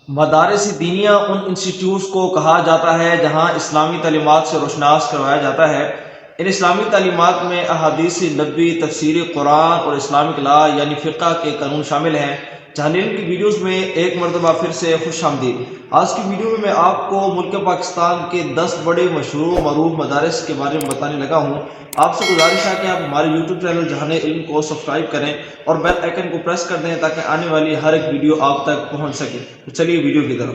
مدارس دینیہ ان انسٹیٹیوٹس کو کہا جاتا ہے جہاں اسلامی تعلیمات سے روشناس کروایا جاتا ہے۔ ان اسلامی تعلیمات میں احادیث نبوی، تفسیر قرآن اور اسلامک لا یعنی فقہ کے قانون شامل ہیں۔ چینل کی ویڈیوز میں ایک مرتبہ پھر سے خوش آمدید۔ آج کی ویڈیو میں آپ کو ملک پاکستان کے 10 بڑے مشہور و معروف مدارس کے بارے میں بتانے لگا ہوں۔ آپ سے گزارش ہے کہ آپ ہمارے یوٹیوب چینل جہان علم کو سبسکرائب کریں اور بیل آئیکن کو پریس کر دیں تاکہ آنے والی ہر ایک ویڈیو آپ تک پہنچ سکے۔ تو چلیے ویڈیو کی طرف۔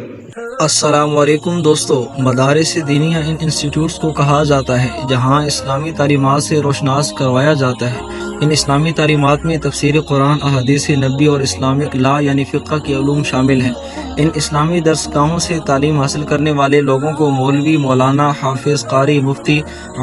السلام علیکم دوستو، مدارس دینیہ ان انسٹیٹیوٹس کو کہا جاتا ہے جہاں اسلامی تعلیمات سے روشناس کروایا جاتا ہے۔ ان اسلامی تعلیمات میں تفسیر قرآن، احادیث نبی اور اسلامک لا یعنی فقہ کے علوم شامل ہیں۔ ان اسلامی درسگاہوں سے تعلیم حاصل کرنے والے لوگوں کو مولوی، مولانا، حافظ، قاری، مفتی،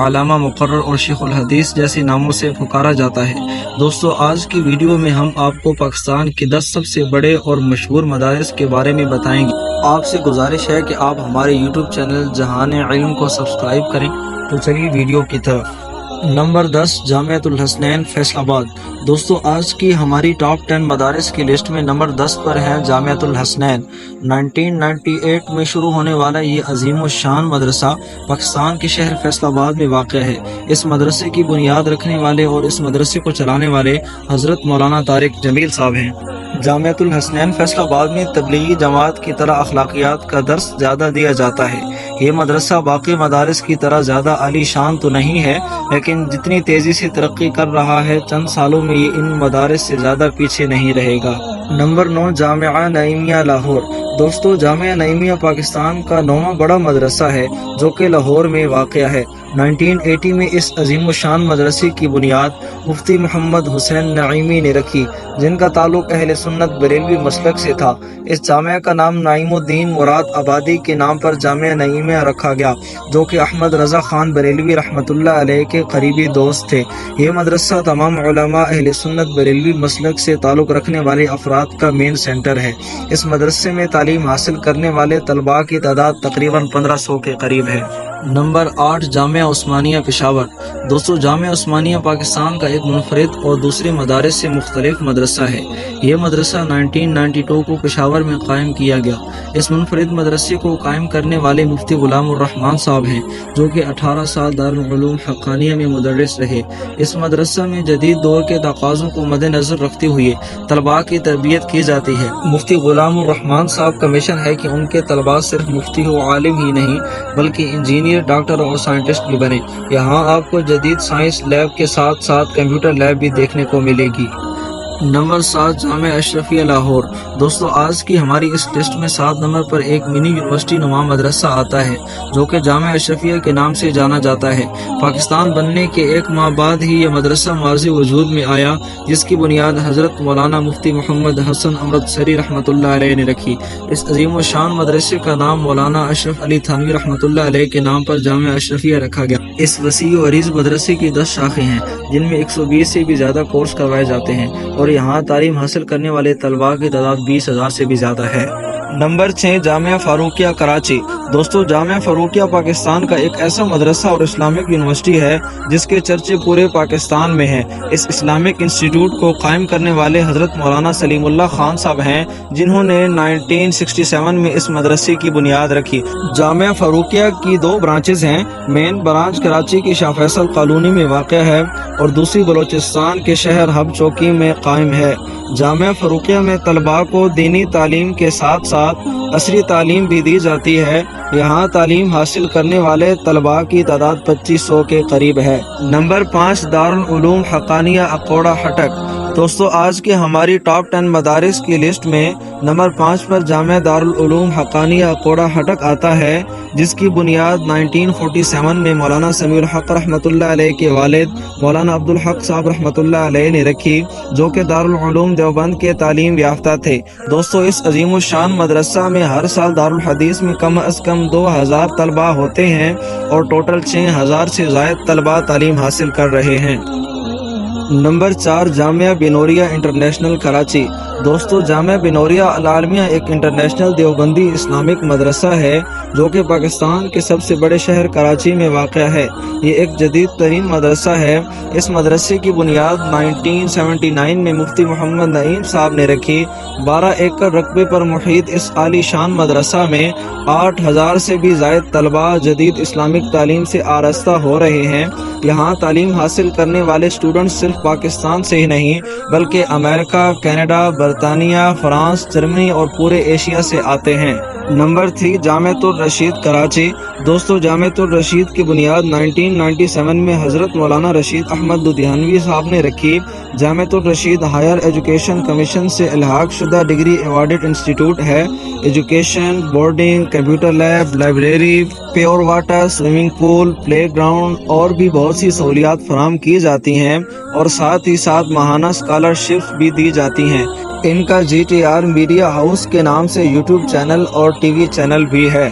علامہ مقرر اور شیخ الحدیث جیسے ناموں سے پکارا جاتا ہے۔ دوستو، آج کی ویڈیو میں ہم آپ کو پاکستان کے 10 سب سے بڑے اور مشہور مدارس کے بارے میں بتائیں گے۔ آپ سے گزارش ہے کہ آپ ہمارے یوٹیوب چینل جہان علم کو سبسکرائب کریں۔ تو چلیے ویڈیو کی طرف۔ نمبر 10، جامعۃ الحسنین فیصل آباد۔ دوستو، آج کی ہماری ٹاپ 10 مدارس کی لسٹ میں نمبر 10 پر ہے جامعۃ الحسنین۔ 1998 میں شروع ہونے والا یہ عظیم الشان مدرسہ پاکستان کے شہر فیصل آباد میں واقع ہے۔ اس مدرسے کی بنیاد رکھنے والے اور اس مدرسے کو چلانے والے حضرت مولانا طارق جمیل صاحب ہیں۔ جامعۃ الحسنین فیصل آباد میں تبلیغی جماعت کی طرح اخلاقیات کا درس زیادہ دیا جاتا ہے۔ یہ مدرسہ باقی مدارس کی طرح زیادہ عالی شان تو نہیں ہے، لیکن جتنی تیزی سے ترقی کر رہا ہے چند سالوں میں یہ ان مدارس سے زیادہ پیچھے نہیں رہے گا۔ نمبر 9، جامعہ نعیمیہ لاہور۔ دوستو، جامعہ نعیمیہ پاکستان کا 9واں بڑا مدرسہ ہے جو کہ لاہور میں واقع ہے۔ 1980 میں اس عظیم الشان مدرسے کی بنیاد مفتی محمد حسین نعیمی نے رکھی، جن کا تعلق اہل سنت بریلوی مسلک سے تھا۔ اس جامعہ کا نام نعیم الدین مراد آبادی کے نام پر جامعہ نعیمیہ رکھا گیا، جو کہ احمد رضا خان بریلوی رحمۃ اللہ علیہ کے قریبی دوست تھے۔ یہ مدرسہ تمام علماء اہل سنت بریلوی مسلک سے تعلق رکھنے والے افراد کا مین سینٹر ہے۔ اس مدرسے میں تعلیم حاصل کرنے والے طلباء کی تعداد تقریباً 1500 کے قریب ہے۔ نمبر 8، جامعہ عثمانیہ پشاور۔ دوستو، جامعہ عثمانیہ پاکستان کا ایک منفرد اور دوسرے مدارس سے مختلف مدرسہ ہے۔ یہ مدرسہ 1992 کو پشاور میں قائم کیا گیا۔ اس منفرد مدرسے کو قائم کرنے والے مفتی غلام الرحمان صاحب ہیں، جو کہ 18 سال دارالعلوم حقانیہ میں مدرس رہے۔ اس مدرسہ میں جدید دور کے تقاضوں کو مد نظر رکھتے ہوئے طلباء کی تربیت کی جاتی ہے۔ مفتی غلام الرحمان صاحب کا مشن ہے کہ ان کے طلباء صرف مفتی و عالم ہی نہیں بلکہ انجینئر، ڈاکٹر اور سائنٹسٹ بھی بنے۔ یہاں آپ کو جدید سائنس لیب کے ساتھ ساتھ کمپیوٹر لیب بھی دیکھنے کو ملے گی۔ نمبر 7، جامعہ اشرفیہ لاہور۔ دوستو، آج کی ہماری اس لسٹ میں 7 نمبر پر ایک منی یونیورسٹی نما مدرسہ آتا ہے جو کہ جامعہ اشرفیہ کے نام سے جانا جاتا ہے۔ پاکستان بننے کے 1 ماہ بعد ہی یہ مدرسہ ماضی وجود میں آیا، جس کی بنیاد حضرت مولانا مفتی محمد حسن امرتسری رحمۃ اللہ علیہ نے رکھی۔ اس عظیم الشان مدرسے کا نام مولانا اشرف علی تھانوی رحمۃ اللہ علیہ کے نام پر جامعہ اشرفیہ رکھا گیا۔ اس وسیع و عریض مدرسے کی 10 شاخیں ہیں، جن میں 120 سے بھی زیادہ کورس کروائے جاتے ہیں، اور یہاں تعلیم حاصل کرنے والے طلباء کی تعداد 20,000 سے بھی زیادہ ہے۔ نمبر 6، جامعہ فاروقیہ کراچی۔ دوستو، جامعہ فاروقیہ پاکستان کا ایک ایسا مدرسہ اور اسلامک یونیورسٹی ہے جس کے چرچے پورے پاکستان میں ہیں۔ اس اسلامک انسٹیٹیوٹ کو قائم کرنے والے حضرت مولانا سلیم اللہ خان صاحب ہیں، جنہوں نے 1967 میں اس مدرسے کی بنیاد رکھی۔ جامعہ فاروقیہ کی 2 برانچز ہیں۔ مین برانچ کراچی کی شاہ فیصل کالونی میں واقع ہے اور دوسری بلوچستان کے شہر ہب چوکی میں قائم ہے۔ جامعہ فاروقیہ میں طلباء کو دینی تعلیم کے ساتھ ساتھ عصری تعلیم بھی دی جاتی ہے۔ یہاں تعلیم حاصل کرنے والے طلباء کی تعداد 2500 کے قریب ہے۔ نمبر 5، دارالعلوم حقانیہ اقوڑہ ہٹک۔ دوستو، آج کی ہماری ٹاپ 10 مدارس کی لسٹ میں نمبر 5 پر جامعہ دارالعلوم حقانیہ اقوڑہ ہٹک آتا ہے، جس کی بنیاد 1947 میں مولانا سمیع الحق رحمۃ اللہ علیہ کے والد مولانا عبدالحق صاحب رحمۃ اللہ علیہ نے رکھی، جو کہ دارالعلوم دیوبند کے تعلیم یافتہ تھے۔ دوستو، اس عظیم الشان مدرسہ میں ہر سال دارالحدیث میں کم از کم 2000 طلباء ہوتے ہیں اور ٹوٹل 6000 سے زائد طلباء تعلیم حاصل کر رہے ہیں۔ نمبر 4، جامعہ بنوریہ انٹرنیشنل کراچی۔ دوستو جامعہ بنوریہ العالمیہ ایک انٹرنیشنل دیوبندی اسلامک مدرسہ ہے جو کہ پاکستان کے سب سے بڑے شہر کراچی میں واقع ہے۔ یہ ایک جدید ترین مدرسہ ہے۔ اس مدرسے کی بنیاد 1979 میں مفتی محمد نعیم صاحب نے رکھی۔ 12 ایکڑ رقبے پر محیط اس عالی شان مدرسہ میں 8000 سے بھی زائد طلباء جدید اسلامک تعلیم سے آراستہ ہو رہے ہیں۔ یہاں تعلیم حاصل کرنے والے اسٹوڈنٹ صرف پاکستان سے ہی نہیں بلکہ امریکہ، کینیڈا، برطانیہ، فرانس، جرمنی اور پورے ایشیا سے آتے ہیں۔ نمبر 3 جامعۃ الرشید کراچی۔ دوستو جامعۃ الرشید کی بنیاد 1997 میں حضرت مولانا رشید احمد لدھیانوی صاحب نے رکھی۔ Jamiatur Rasheed higher education commission سے الحاق شدہ ڈگری ایوارڈڈ انسٹیٹیوٹ ہے۔ Education, boarding, computer lab, library, pure water, swimming pool, playground اور بھی بہت سی سہولیات فراہم کی جاتی ہیں اور ساتھ ہی ساتھ ماہانہ اسکالرشپ بھی دی جاتی ہیں۔ ان کا GTR میڈیا ہاؤس کے نام سے یوٹیوب چینل اور ٹی وی چینل بھی ہے۔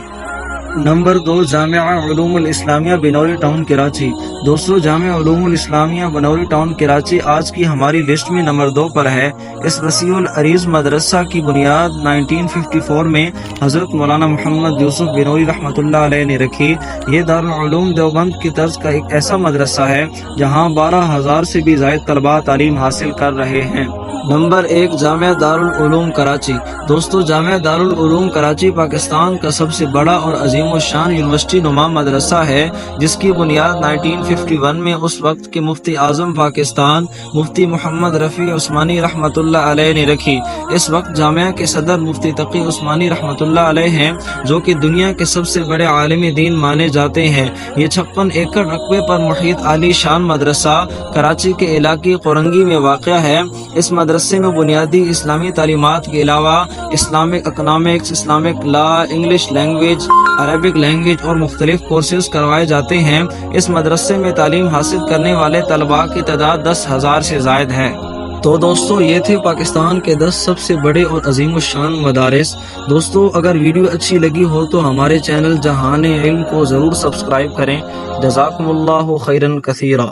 نمبر 2 جامعہ علوم الاسلامیہ بنوری ٹاؤن کراچی۔ دوستو جامعہ علوم الاسلامیہ بنوری ٹاؤن کراچی آج کی ہماری لسٹ میں نمبر 2 پر ہے۔ اس وسیع العریض مدرسہ کی بنیاد 1954 میں حضرت مولانا محمد یوسف بنوری رحمۃ اللہ علیہ نے رکھی۔ یہ دارالعلوم دیوبند کی طرز کا ایک ایسا مدرسہ ہے جہاں 12000 سے بھی زائد طلباء تعلیم حاصل کر رہے ہیں۔ نمبر 1 جامعہ دارالعلوم کراچی۔ دوستو جامعہ دارالعلوم کراچی پاکستان کا سب سے بڑا اور عظیم الشان یونیورسٹی نما مدرسہ ہے جس کی بنیاد 1951 میں اس وقت کے مفتی اعظم پاکستان مفتی محمد رفیع عثمانی رحمۃ اللہ علیہ نے رکھی۔ اس وقت جامعہ کے صدر مفتی تقی عثمانی رحمۃ اللہ علیہ ہیں جو کہ دنیا کے سب سے بڑے عالم دین مانے جاتے ہیں۔ یہ 56 ایکڑ رقبے پر محیط عالی شان مدرسہ کراچی کے علاقے قرنگی میں واقع ہے۔ اس مدرسے میں بنیادی اسلامی تعلیمات کے علاوہ Islamic economics, Islamic law, English language, Arabic language اور مختلف کورسز کروائے جاتے ہیں۔ اس مدرسے میں تعلیم حاصل کرنے والے طلباء کی تعداد 10,000 سے زائد ہے۔ تو دوستو یہ تھے پاکستان کے 10 سب سے بڑے اور عظیم الشان مدارس۔ دوستو اگر ویڈیو اچھی لگی ہو تو ہمارے چینل جہان علم کو ضرور سبسکرائب کریں۔ جزاکم اللہ خیرا کثیرا۔